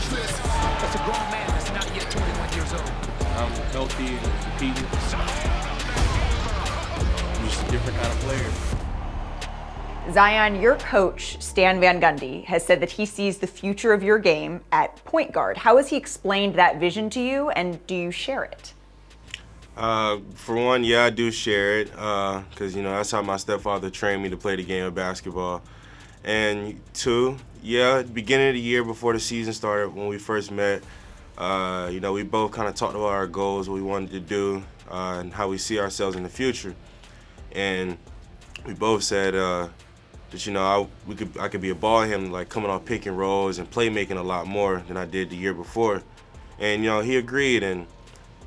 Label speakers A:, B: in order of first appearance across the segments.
A: That's a grown man that's not yet 21 years old.
B: I'm healthy and competing. I'm just a different kind of player.
C: Zion, your coach, Stan Van Gundy, has said that he sees the future of your game at point guard. How has he explained that vision to you, and do you share it?
D: For one, yeah, I do share it because, that's how my stepfather trained me to play the game of basketball. And two, yeah, at the beginning of the year before the season started, when we first met, we both kind of talked about our goals, what we wanted to do, and how we see ourselves in the future. And we both said that, I could be a ball handler, like coming off pick and rolls and playmaking a lot more than I did the year before. And, he agreed, and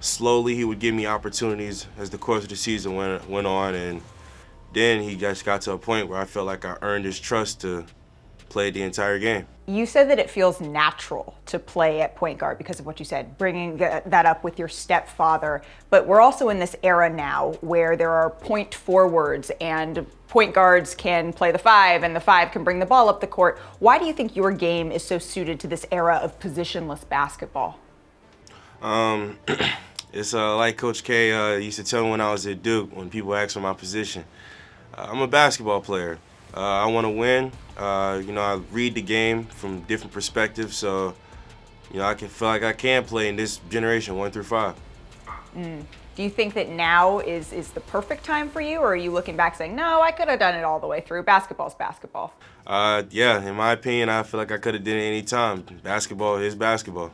D: slowly he would give me opportunities as the course of the season went on, and then he just got to a point where I felt like I earned his trust to play the entire game.
C: You said that it feels natural to play at point guard because of what you said, bringing that up with your stepfather. But we're also in this era now where there are point forwards and point guards can play the five and the five can bring the ball up the court. Why do you think your game is so suited to this era of positionless basketball?
D: It's like Coach K used to tell me when I was at Duke, when people asked for my position. I'm a basketball player. I want to win. I read the game from different perspectives, so I can feel like I can play in this generation 1 through 5.
C: Do you think that now is the perfect time for you, or are you looking back saying, no, I could have done it all the way through? Basketball's basketball.
D: Yeah, in my opinion, I feel like I could have did it any time. Basketball is basketball.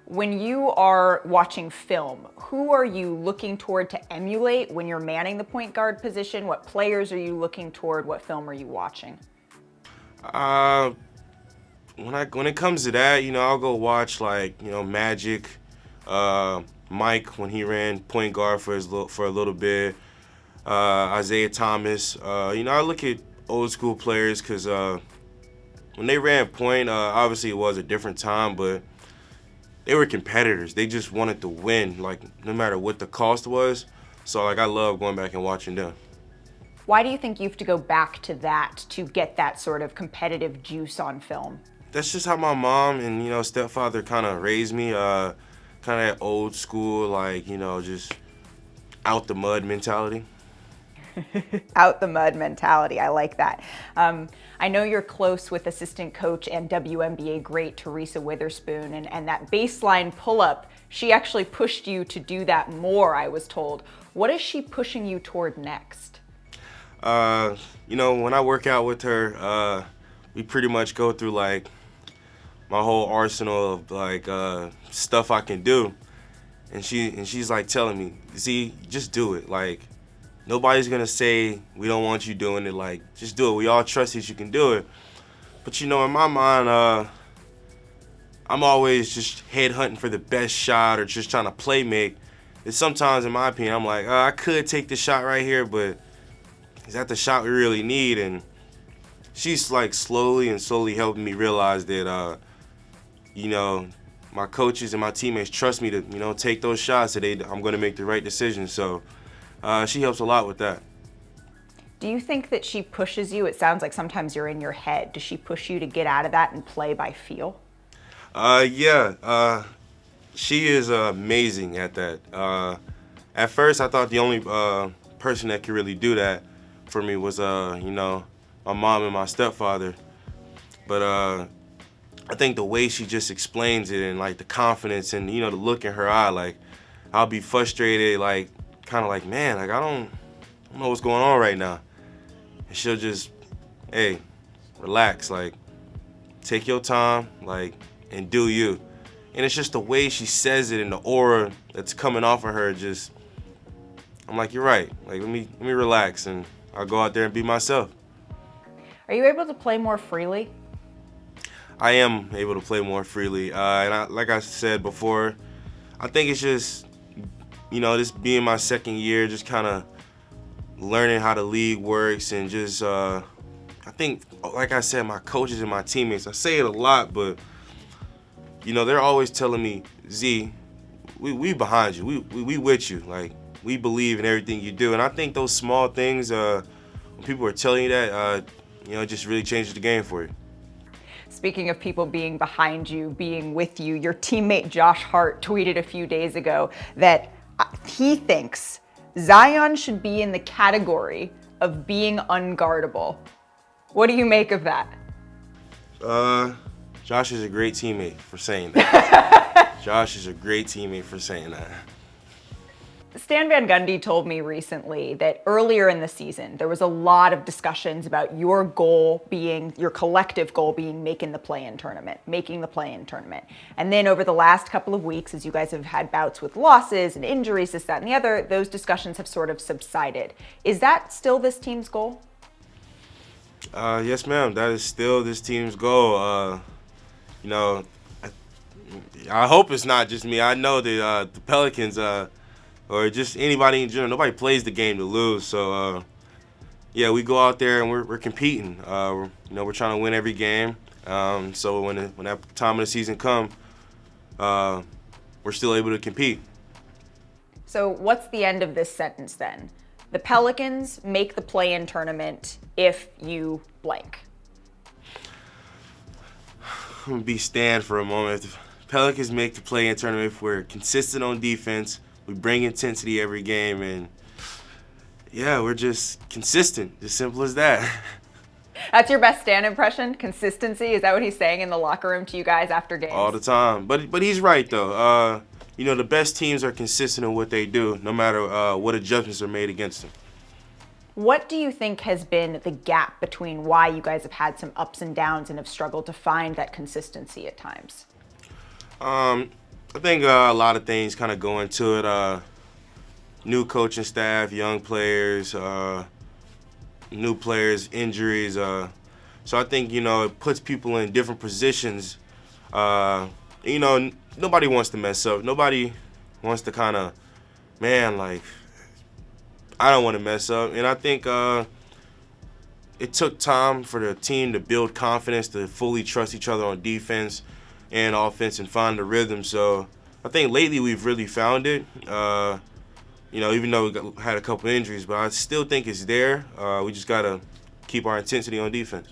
C: When you are watching film, who are you looking toward to emulate when you're manning the point guard position? What players are you looking toward? What film are you watching?
D: When it comes to that, I'll go watch Magic, Mike when he ran point guard for a little bit, Isaiah Thomas. I look at old school players because when they ran point, obviously it was a different time, but they were competitors. They just wanted to win, no matter what the cost was. So, I love going back and watching them.
C: Why do you think you have to go back to that to get that sort of competitive juice on film?
D: That's just how my mom and, stepfather kind of raised me. Kind of that old school, just out the mud mentality.
C: Out the mud mentality. I like that. I know you're close with assistant coach and WNBA great Teresa Witherspoon, and that baseline pull-up, she actually pushed you to do that more, I was told. What is she pushing you toward next?
D: When I work out with her, we pretty much go through my whole arsenal of stuff I can do, and she's telling me, Z, just do it. Nobody's gonna say we don't want you doing it. Just do it. We all trust that you can do it. But in my mind, I'm always just head hunting for the best shot or just trying to play make. And sometimes, in my opinion, I'm like, I could take the shot right here, but is that the shot we really need? And she's slowly helping me realize that, my coaches and my teammates trust me to, take those shots that I'm gonna make the right decision. So. She helps a lot with that.
C: Do you think that she pushes you? It sounds like sometimes you're in your head. Does she push you to get out of that and play by feel?
D: Yeah. She is amazing at that. At first, I thought the only person that could really do that for me was, my mom and my stepfather. But I think the way she just explains it and the confidence and the look in her eye, I'll be frustrated, man, I don't know what's going on right now. And she'll just, hey, relax, take your time, and do you. And it's just the way she says it and the aura that's coming off of her, I'm like, you're right. Let me relax, and I'll go out there and be myself.
C: Are you able to play more freely?
D: I am able to play more freely. Like I said before, I think it's just, this being my second year, just kind of learning how the league works and just, I think, like I said, my coaches and my teammates, I say it a lot, but, they're always telling me, Z, we behind you. We with you. We believe in everything you do. And I think those small things, when people are telling you that, it just really changes the game for you.
C: Speaking of people being behind you, being with you, your teammate Josh Hart tweeted a few days ago that he thinks Zion should be in the category of being unguardable. What do you make of that?
D: Josh is a great teammate for saying that. Josh is a great teammate for saying that.
C: Stan Van Gundy told me recently that earlier in the season, there was a lot of discussions about your goal being, your collective goal being making the play-in tournament. And then over the last couple of weeks, as you guys have had bouts with losses and injuries, this, that, and the other, those discussions have sort of subsided. Is that still this team's goal?
D: Yes, ma'am. That is still this team's goal. You know, I hope it's not just me. I know that the Pelicans, or just anybody in general, nobody plays the game to lose. So, yeah, we go out there and we're competing. You know, we're trying to win every game. So when that time of the season comes, we're still able to compete.
C: So what's the end of this sentence then? The Pelicans make the play-in tournament if you blank.
D: I'm going to be Stan for a moment. If the Pelicans make the play-in tournament, if we're consistent on defense, we bring intensity every game, and yeah, we're just consistent. As simple as that.
C: That's your best Stan impression? Consistency? Is that what he's saying in the locker room to you guys after games?
D: All the time. But he's right, though. You know, the best teams are consistent in what they do, no matter what adjustments are made against them.
C: What do you think has been the gap between why you guys have had some ups and downs and have struggled to find that consistency at times?
D: I think a lot of things kind of go into it. New coaching staff, young players, new players, injuries. So I think, you know, it puts people in different positions. You know, nobody wants to mess up. Nobody wants to kind of, man, like, I don't want to mess up. And I think it took time for the team to build confidence, to fully trust each other on defense and offense and find the rhythm. So I think lately we've really found it. You know, even though we had a couple injuries, but I still think it's there. We just got to keep our intensity on defense.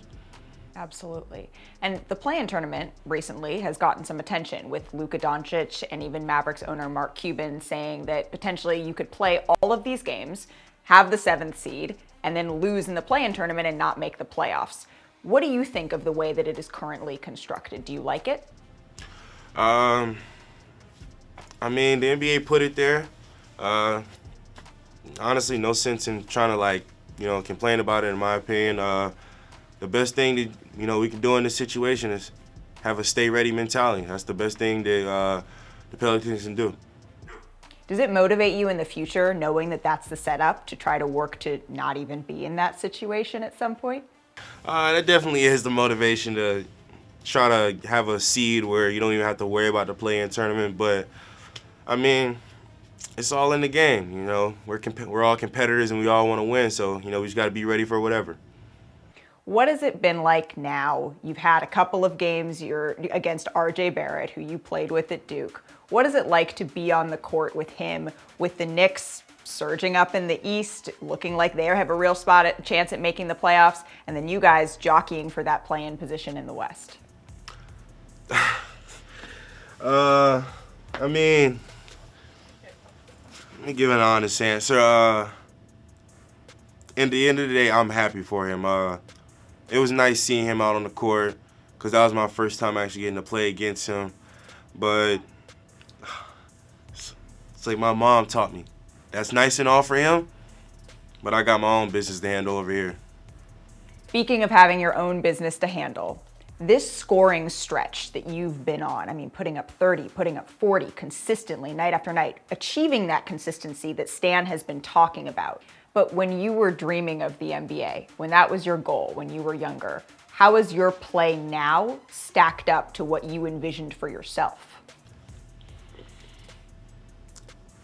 C: Absolutely. And the play-in tournament recently has gotten some attention with Luka Doncic and even Mavericks owner Mark Cuban saying that potentially you could play all of these games, have the 7th seed, and then lose in the play-in tournament and not make the playoffs. What do you think of the way that it is currently constructed? Do you like it?
D: I mean, the NBA put it there. Honestly, no sense in trying to, like, you know, complain about it, in my opinion. The best thing that, you know, we can do in this situation is have a stay-ready mentality. That's the best thing that the Pelicans can do.
C: Does it motivate you in the future, knowing that that's the setup, to try to work to not even be in that situation at some point?
D: That definitely is the motivation, to try to have a seed where you don't even have to worry about the play-in tournament. But, I mean, it's all in the game, you know. We're all competitors and we all want to win, so, you know, we just got to be ready for whatever.
C: What has it been like now? You've had a couple of games, you're against RJ Barrett, who you played with at Duke. What is it like to be on the court with him, with the Knicks surging up in the East, looking like they have a real chance at making the playoffs, and then you guys jockeying for that play-in position in the West?
D: I mean, let me give an honest answer. At the end of the day, I'm happy for him. It was nice seeing him out on the court because that was my first time actually getting to play against him. But it's like my mom taught me. That's nice and all for him, but I got my own business to handle over here.
C: Speaking of having your own business to handle, this scoring stretch that you've been on, I mean, putting up 30, putting up 40 consistently night after night, achieving that consistency that Stan has been talking about. But when you were dreaming of the NBA, when that was your goal, when you were younger, how is your play now stacked up to what you envisioned for yourself?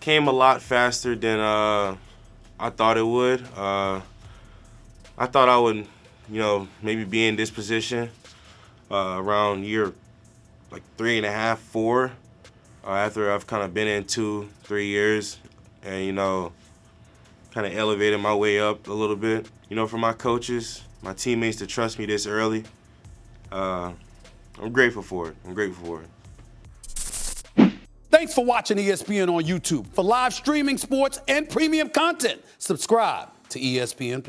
D: Came a lot faster than I thought it would. I thought I would, you know, maybe be in this position around year like 3.5, 4, after I've kind of been in 2-3 years, and, you know, kind of elevated my way up a little bit. You know, for my coaches, my teammates to trust me this early, I'm grateful for it. I'm grateful for it.
E: Thanks for watching ESPN on YouTube. For live streaming sports and premium content, subscribe to ESPN+.